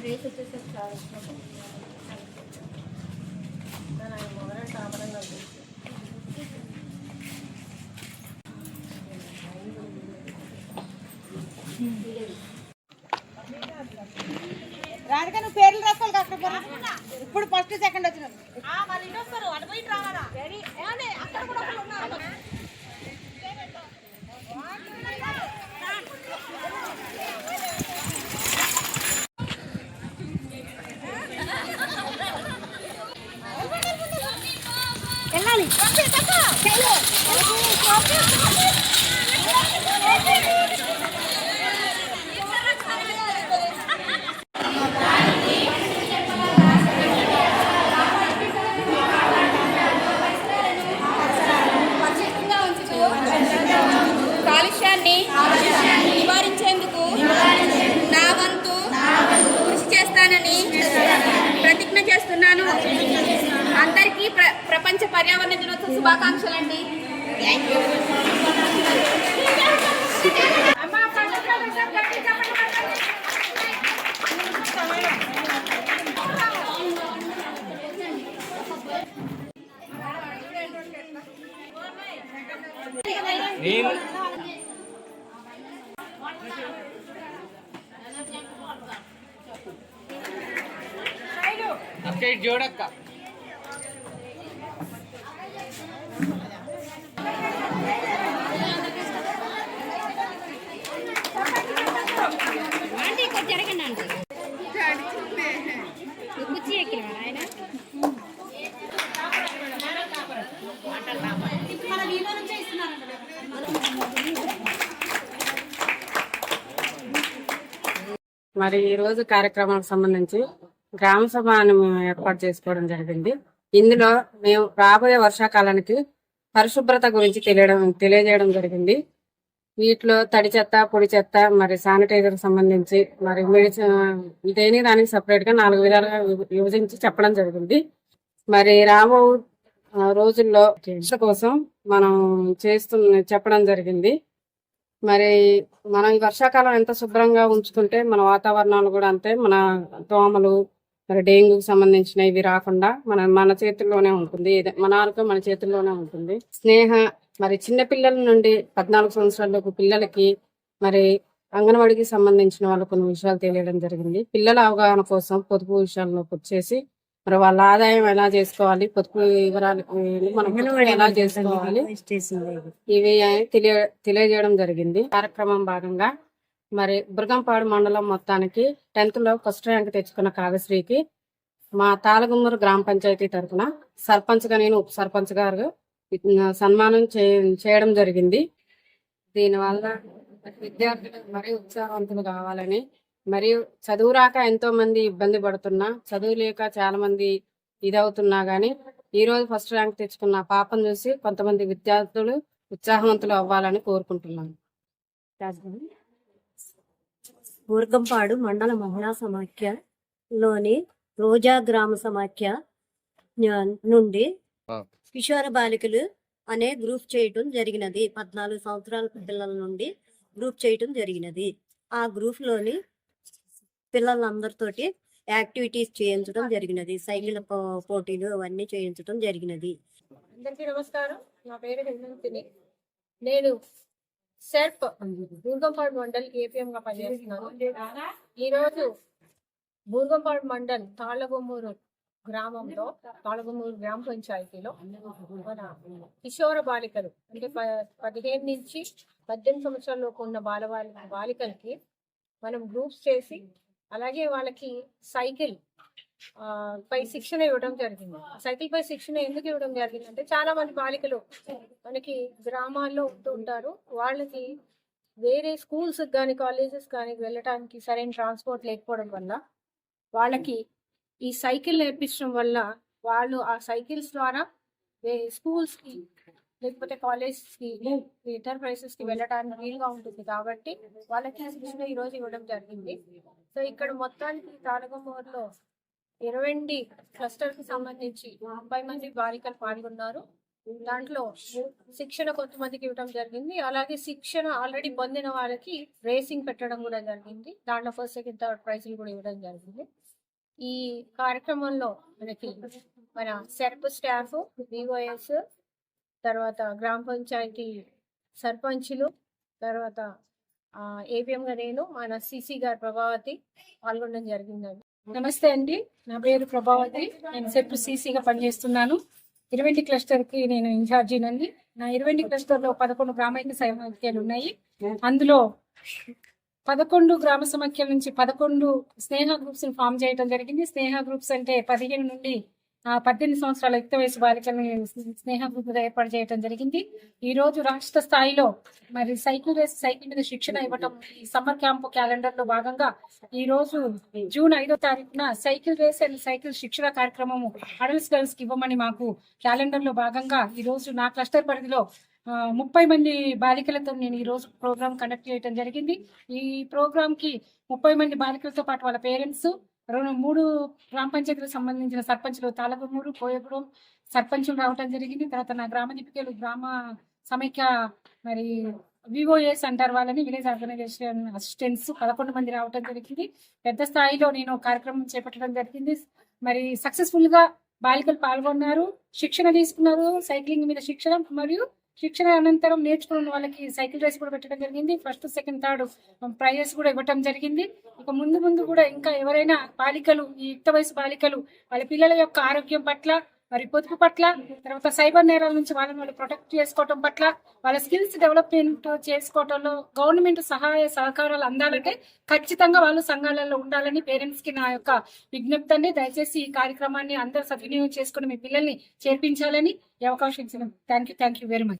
Race వచ్చేసరికి చాలా ఇష్టం. మొదలైన కామనంగా రాధిక నువ్వు పేర్లు రాసుకోవాలి అక్కడ ఇప్పుడు ఫస్ట్ సెకండ్ వచ్చిన అక్కడ కూడా వెళ్ళాలి. కాలుష్యాన్ని నివారించేందుకు నా వంతు కృషి చేస్తానని ప్రతిజ్ఞ చేస్తున్నాను. అందరికీ ప్రపంచ పర్యావరణ దినోత్సవ శుభాకాంక్షలండి. जोड़क మరి ఈ రోజు కార్యక్రమానికి సంబంధించి గ్రామ సభ ఏర్పాటు చేసుకోవడం జరిగింది. ఇందులో మేము రాబోయే వర్షాకాలానికి పరిశుభ్రత గురించి తెలియజేయడం జరిగింది. వీటిలో తడి చెత్త, పొడి చెత్త, మరి శానిటైజర్ సంబంధించి మరి దేని దానికి సపరేట్ గా 4 విధాలుగా విభజించి చెప్పడం జరిగింది. మరి రాబో రోజుల్లో కోసం మనం చెప్పడం జరిగింది. మరి మనం వర్షాకాలం ఎంత శుభ్రంగా ఉంచుకుంటే మన వాతావరణాలు కూడా అంతే, మన దోమలు మరి డెంగ్యూకి సంబంధించిన ఇవి రాకుండా మన చేతుల్లోనే ఉంటుంది. మన ఆరోగ్యం మన చేతుల్లోనే ఉంటుంది. స్నేహ మరి చిన్న పిల్లల నుండి 14 సంవత్సరాలకు పిల్లలకి మరి అంగన్వాడికి సంబంధించిన వాళ్ళు కొన్ని విషయాలు తెలియడం జరిగింది. పిల్లల అవగాహన కోసం పొదుపు విషయాలను వచ్చేసి మరి వాళ్ళ ఆదాయం ఎలా చేసుకోవాలి, పొదుపు వివరాలు మనం ఎలా చేసుకోవాలి ఇవి తెలియజేయడం జరిగింది. కార్యక్రమం భాగంగా మరి బుర్గంపాడు మండలం మొత్తానికి 10th లో ఫస్ట్ ర్యాంక్ తెచ్చుకున్న కావ్యశ్రీకి మా తాళగుమ్మూరు గ్రామ పంచాయతీ తరఫున సర్పంచ్ గా నేను ఉప సర్పంచ్ గారు సన్మానం చేయడం జరిగింది. దీనివల్ల విద్యార్థులు మరీ ఉత్సాహవంతులు కావాలని, మరియు చదువు రాక ఎంతో మంది ఇబ్బంది పడుతున్నా, చదువు లేక చాలా మంది ఇదవుతున్నా గానీ ఈ రోజు ఫస్ట్ ర్యాంక్ తెచ్చుకున్న పాపను చూసి కొంతమంది విద్యార్థులు ఉత్సాహవంతులు అవ్వాలని కోరుకుంటున్నాను. బుర్గంపాడు మండల మహిళా సమాఖ్యలోని రోజా గ్రామ సమాఖ్య నుండి కిషోర బాలికలు అనే గ్రూప్ చేయటం జరిగినది. 14 సంవత్సరాల పిల్లల నుండి గ్రూప్ చేయటం జరిగినది. ఆ గ్రూప్ లోని పిల్లలందరితోటి యాక్టివిటీస్ చేయించడం జరిగినది. సైకిల్ పోటీలు అవన్నీ చేయించడం జరిగినది. అందరికీ నమస్కారం. నా పేరు హేమంతిని. నేను సెర్ప్ బూర్గంపాడు మండల్ ఏపీఎం గా పనిచేస్తున్నాను. ఈరోజు బూర్గంపాడు మండల్ తాళ్లగుమ్మూరు గ్రామంలో, తాళ్లగుమ్మూరు గ్రామ పంచాయతీలో మన కిషోర బాలికలు అంటే 15 నుంచి 18 సంవత్సరాల్లోకి ఉన్న బాలికలకి మనం గ్రూప్స్ చేసి అలాగే వాళ్ళకి సైకిల్ పై శిక్షణ ఇవ్వడం జరిగింది. సైకిల్ పై శిక్షణ ఎందుకు ఇవ్వడం జరిగింది అంటే చాలా మంది బాలికలు మనకి గ్రామాల్లో ఉంటుంటారు. వాళ్ళకి వేరే స్కూల్స్ కానీ కాలేజెస్ కానీ వెళ్ళటానికి సరైన ట్రాన్స్పోర్ట్ లేకపోవడం వల్ల వాళ్ళకి ఈ సైకిల్ నేర్పించడం వల్ల వాళ్ళు ఆ సైకిల్స్ ద్వారా స్కూల్స్ కి లేకపోతే కాలేజెస్ కి ఎంటర్ప్రైజెస్ కి వెళ్ళడానికి వీలుగా ఉంటుంది. కాబట్టి వాళ్ళకి శిక్షణ ఈ రోజు ఇవ్వడం జరిగింది. సో ఇక్కడ మొత్తానికి తాళగుమ్మూరులో 20 క్లస్టర్ కి సంబంధించి 30 మంది బాలికలు పాల్గొన్నారు. దాంట్లో శిక్షణ కొంతమందికి ఇవ్వడం జరిగింది. అలాగే శిక్షణ ఆల్రెడీ పొందిన వాళ్ళకి రేసింగ్ పెట్టడం కూడా జరిగింది. దాంట్లో ఫస్ట్ సెకండ్ థర్డ్ ప్రైజ్లు కూడా ఇవ్వడం జరిగింది. ఈ కార్యక్రమంలో మనకి మన సెర్ప్ స్టాఫ్, వివోఎస్, తర్వాత గ్రామ పంచాయతీ సర్పంచులు, తర్వాత ఏపీఎం గా నేను, మన సిసి గారు ప్రభావతి పాల్గొనడం జరిగిందండి. నమస్తే అండి, నా పేరు ప్రభావతి. నేను సెర్ప్ సిసిగా పనిచేస్తున్నాను. ఇరవెంటి క్లస్టర్ కి నేను ఇన్ఛార్జినండి. నా ఇరవెంటి క్లస్టర్ లో 11 గ్రామీణ సమాఖ్యలు ఉన్నాయి. అందులో 11 గ్రామ సమాఖ్యల నుంచి 11 స్నేహ గ్రూప్స్ ఫామ్ చేయడం జరిగింది. స్నేహ గ్రూప్స్ అంటే 15 నుండి 18 సంవత్సరాల యుక్త వయసు బాలికలను స్నేహ గ్రూప్ ఏర్పాటు చేయడం జరిగింది. ఈ రోజు రాష్ట్ర స్థాయిలో మరి సైకిల్ మీద శిక్షణ ఇవ్వటం, ఈ సమ్మర్ క్యాంప్ క్యాలెండర్ లో భాగంగా ఈ రోజు జూన్ 5వ తారీఖున సైకిల్ రేస్ అండ్ సైకిల్ శిక్షణ కార్యక్రమము అడల్ట్స్ గర్ల్స్ కి ఇవ్వమని మాకు క్యాలెండర్ లో భాగంగా ఈ రోజు నా క్లస్టర్ పరిధిలో 30 మంది బాలికలతో నేను ఈ రోజు ప్రోగ్రామ్ కండక్ట్ చేయడం జరిగింది. ఈ ప్రోగ్రామ్ కి 30 మంది బాలికలతో పాటు వాళ్ళ పేరెంట్స్, 3 గ్రామ పంచాయతీలకు సంబంధించిన సర్పంచులు, తాళగుమ్మూరు, కోయగూడెం సర్పంచులు రావడం జరిగింది. తర్వాత నా గ్రామ దీపికలు, గ్రామ సమైక్య మరి వివోఎస్ అంటారు వాళ్ళని, విలేజ్ ఆర్గనైజేషన్ అసిస్టెంట్స్ 11 మంది రావడం జరిగింది. పెద్ద స్థాయిలో నేను కార్యక్రమం చేపట్టడం జరిగింది. మరి సక్సెస్ఫుల్ గా బాలికలు పాల్గొన్నారు, శిక్షణ తీసుకున్నారు, సైక్లింగ్ మీద శిక్షణ, మరియు శిక్షణ అనంతరం నేర్చుకున్న వాళ్ళకి సైకిల్ రేస్ కూడా పెట్టడం జరిగింది. ఫస్ట్ సెకండ్ థర్డ్ ప్రైజెస్ కూడా ఇవ్వటం జరిగింది. ఇక ముందు కూడా ఇంకా ఎవరైనా బాలికలు, ఈ యుక్త వయసు బాలికలు వాళ్ళ పిల్లల యొక్క ఆరోగ్యం పట్ల, మరి పొదుపు పట్ల, తర్వాత సైబర్ నేరాల నుంచి వాళ్ళు ప్రొటెక్ట్ చేసుకోవటం పట్ల, వాళ్ళ స్కిల్స్ డెవలప్మెంట్ చేసుకోవటంలో గవర్నమెంట్ సహాయ సహకారాలు అందాలంటే ఖచ్చితంగా వాళ్ళు సంఘాలలో ఉండాలని పేరెంట్స్ కి నా యొక్క విజ్ఞప్తి అండి. దయచేసి ఈ కార్యక్రమాన్ని అందరూ సద్వినియోగం చేసుకుని మీ పిల్లల్ని చేర్పించాలని ఈ అవకాశం ఇచ్చిన థ్యాంక్ యూ వెరీ మచ్.